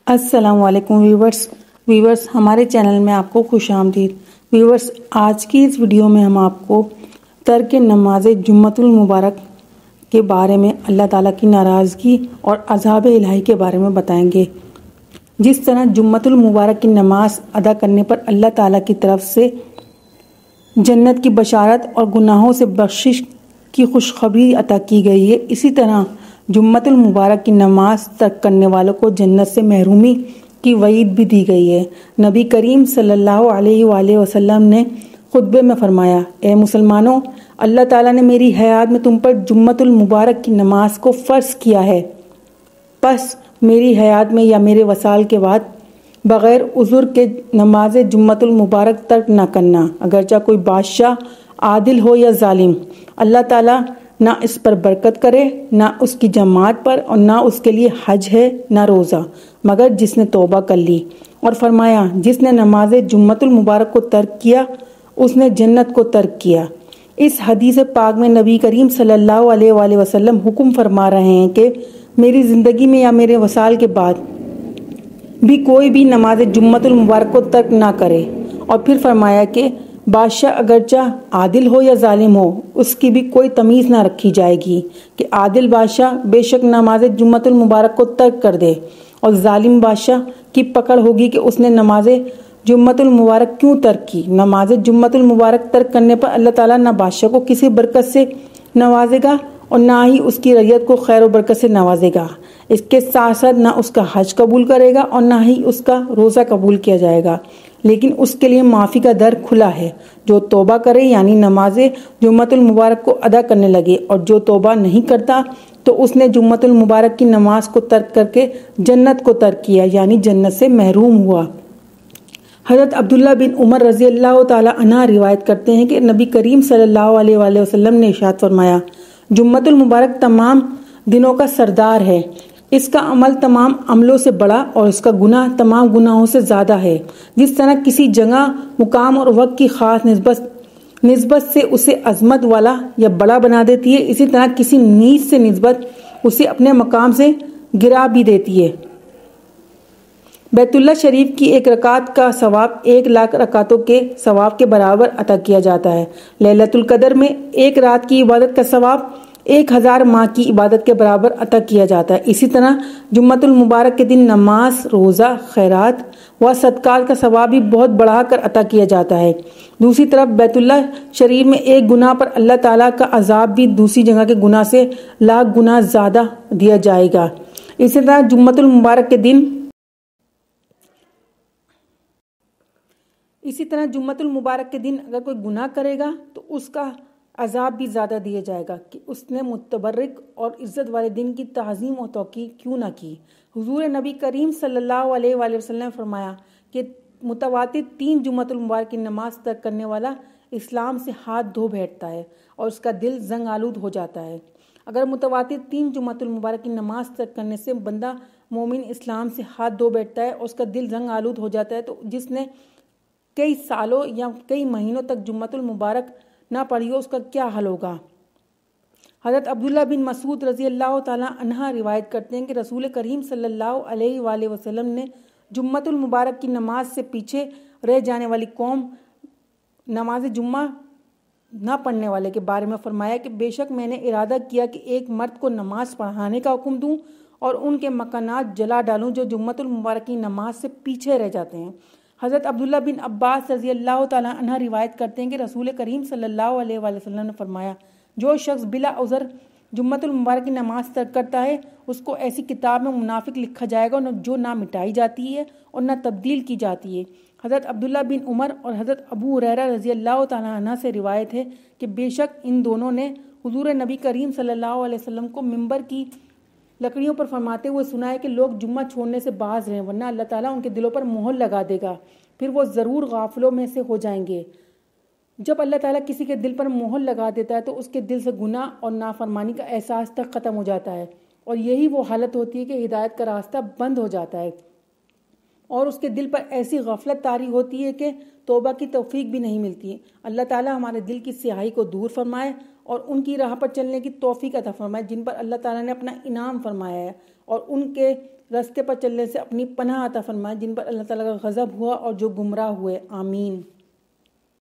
السلام علیکم ویورز ہمارے چینل میں آپ کو خوش آمدید۔ ویورز، آج کی اس ویڈیو میں ہم آپ کو ترک نماز جمعۃ المبارک کے بارے میں اللہ تعالیٰ کی ناراضگی اور عذاب الہی کے بارے میں بتائیں گے۔ جس طرح جمعۃ المبارک کی نماز ادا کرنے پر اللہ تعالیٰ کی طرف سے جنت کی بشارت اور گناہوں سے بخشش کی خوشخبری عطا کی گئی ہے، اسی طرح جمعۃ المبارک کی نماز ترک کرنے والوں کو جنت سے محرومی کی وعید بھی دی گئی ہے۔ نبی کریم صلی اللہ علیہ وآلہ وسلم نے خطبے میں فرمایا، اے مسلمانوں، اللہ تعالیٰ نے میری حیات میں تم پر جمعۃ المبارک کی نماز کو فرض کیا ہے، پس میری حیات میں یا میرے وصال کے بعد بغیر عذر کے نماز جمعۃ المبارک ترک نہ کرنا، اگرچہ کوئی بادشاہ عادل ہو یا ظالم۔ اللہ تعالیٰ نہ اس پر برکت کرے، نہ اس کی جماعت پر، اور نہ اس کے لیے حج ہے نہ روزہ، مگر جس نے توبہ کر لی۔ اور فرمایا، جس نے نماز جمعۃ المبارک کو ترک کیا اس نے جنت کو ترک کیا۔ اس حدیث پاک میں نبی کریم صلی اللہ علیہ وآلہ وسلم حکم فرما رہے ہیں کہ میری زندگی میں یا میرے وصال کے بعد بھی کوئی بھی نماز جمعۃ المبارک کو ترک نہ کرے، اور پھر فرمایا کہ بادشاہ اگرچہ عادل ہو یا ظالم ہو، اس کی بھی کوئی تمیز نہ رکھی جائے گی کہ عادل بادشاہ بے شک نماز جمعۃ المبارک کو ترک کر دے، اور ظالم بادشاہ کی پکڑ ہوگی کہ اس نے نماز جمعۃ المبارک کیوں ترک کی۔ نماز جمعۃ المبارک ترک کرنے پر اللہ تعالیٰ نہ بادشاہ کو کسی برکت سے نوازے گا اور نہ ہی اس کی رعیت کو خیر و برکت سے نوازے گا۔ اس کے ساتھ ساتھ نہ اس کا حج قبول کرے گا اور نہ ہی اس کا روزہ قبول کیا جائے گا، لیکن اس کے لیے معافی کا در کھلا ہے۔ جو توبہ کرے یعنی نماز جمعۃ المبارک کو ادا کرنے لگے، اور جو توبہ نہیں کرتا تو اس نے جمعۃ المبارک کی نماز کو ترک کر کے جنت کو ترک کیا، یعنی جنت سے محروم ہوا۔ حضرت عبداللہ بن عمر رضی اللہ تعالی عنہ روایت کرتے ہیں کہ نبی کریم صلی اللہ علیہ وآلہ وسلم نے ارشاد فرمایا، جمعۃ المبارک تمام دنوں کا سردار ہے، اس کا عمل تمام عملوں سے بڑا اور اس کا گناہ تمام گناہوں سے زیادہ ہے۔ جس طرح کسی جگہ، مقام اور وقت کی خاص نسبت سے اسے عظمت والا یا بڑا بنا دیتی ہے، اسی طرح کسی نیز سے نسبت اسے اپنے مقام سے گرا بھی دیتی ہے۔ بیت اللہ شریف کی ایک رکعت کا ثواب 1,00,000 رکعتوں کے ثواب کے برابر عطا کیا جاتا ہے۔ لیلۃ القدر میں ایک رات کی عبادت کا ثواب 1,000 ماہ کی عبادت کے برابر عطا کیا جاتا ہے۔ اسی طرح جمعۃ المبارک کے دن نماز، روزہ، خیرات و صدقات کا ثواب بھی بہت بڑھا کر عطا کیا جاتا ہے۔ دوسری طرف بیت اللہ شریف میں ایک گناہ پر اللہ تعالیٰ کا عذاب بھی دوسری جگہ کے گناہ سے 1,00,000 گنا زیادہ دیا جائے گا۔ اسی طرح جمعۃ المبارک کے دن اگر کوئی گناہ کرے گا تو اس کا عذاب بھی زیادہ دیا جائے گا کہ اس نے متبرک اور عزت والے دن کی تعظیم و توقیر کیوں نہ کی۔ حضور نبی کریم صلی اللہ علیہ وآلہ وسلم نے فرمایا کہ متواتر 3 جمعۃ المبارک کی نماز ترک کرنے والا اسلام سے ہاتھ دھو بیٹھتا ہے اور اس کا دل زنگ آلود ہو جاتا ہے۔ اگر متواتر 3 جمعۃ المبارک کی نماز ترک کرنے سے بندہ مومن اسلام سے ہاتھ دھو بیٹھتا ہے اور اس کا دل زنگ آلود ہو جاتا ہے، تو جس نے کئی سالوں یا کئی مہینوں تک جمعۃ المبارک نہ پڑھی ہو، اس کا کیا حل ہوگا۔ حضرت عبداللہ بن مسعود رضی اللہ تعالیٰ عنہ روایت کرتے ہیں کہ رسول کریم صلی اللہ علیہ وآلہ وسلم نے جمعۃ المبارک کی نماز سے پیچھے رہ جانے والی قوم، نماز جمعہ نہ پڑھنے والے کے بارے میں فرمایا کہ بے شک میں نے ارادہ کیا کہ ایک مرد کو نماز پڑھانے کا حکم دوں اور ان کے مکانات جلا ڈالوں جو جمعۃ المبارک کی نماز سے پیچھے رہ جاتے ہیں۔ حضرت عبداللہ بن عباس رضی اللہ تعالیٰ عنہ روایت کرتے ہیں کہ رسول کریم صلی اللہ علیہ وآلہ وسلم نے فرمایا، جو شخص بلا عذر جمعۃ المبارک کی نماز ترک کرتا ہے، اس کو ایسی کتاب میں منافق لکھا جائے گا جو نہ مٹائی جاتی ہے اور نہ تبدیل کی جاتی ہے۔ حضرت عبداللہ بن عمر اور حضرت ابو ہریرہ رضی اللہ تعالیٰ عنہ سے روایت ہے کہ بے شک ان دونوں نے حضور نبی کریم صلی اللہ علیہ وسلم کو منبر کی لکڑیوں پر فرماتے ہوئے سنا ہے کہ لوگ جمعہ چھوڑنے سے باز رہیں، ورنہ اللہ تعالیٰ ان کے دلوں پر مہر لگا دے گا، پھر وہ ضرور غافلوں میں سے ہو جائیں گے۔ جب اللہ تعالیٰ کسی کے دل پر مہر لگا دیتا ہے تو اس کے دل سے گناہ اور نافرمانی کا احساس تک ختم ہو جاتا ہے، اور یہی وہ حالت ہوتی ہے کہ ہدایت کا راستہ بند ہو جاتا ہے اور اس کے دل پر ایسی غفلت طاری ہوتی ہے کہ توبہ کی توفیق بھی نہیں ملتی ہے۔ اللہ تعالیٰ ہمارے دل کی سیاہی کو دور فرمائے اور ان کی راہ پر چلنے کی توفیق عطا فرمائے جن پر اللہ تعالیٰ نے اپنا انعام فرمایا ہے، اور ان کے راستے پر چلنے سے اپنی پناہ عطا فرمائے جن پر اللہ تعالیٰ کا غضب ہوا اور جو گمراہ ہوئے، آمین۔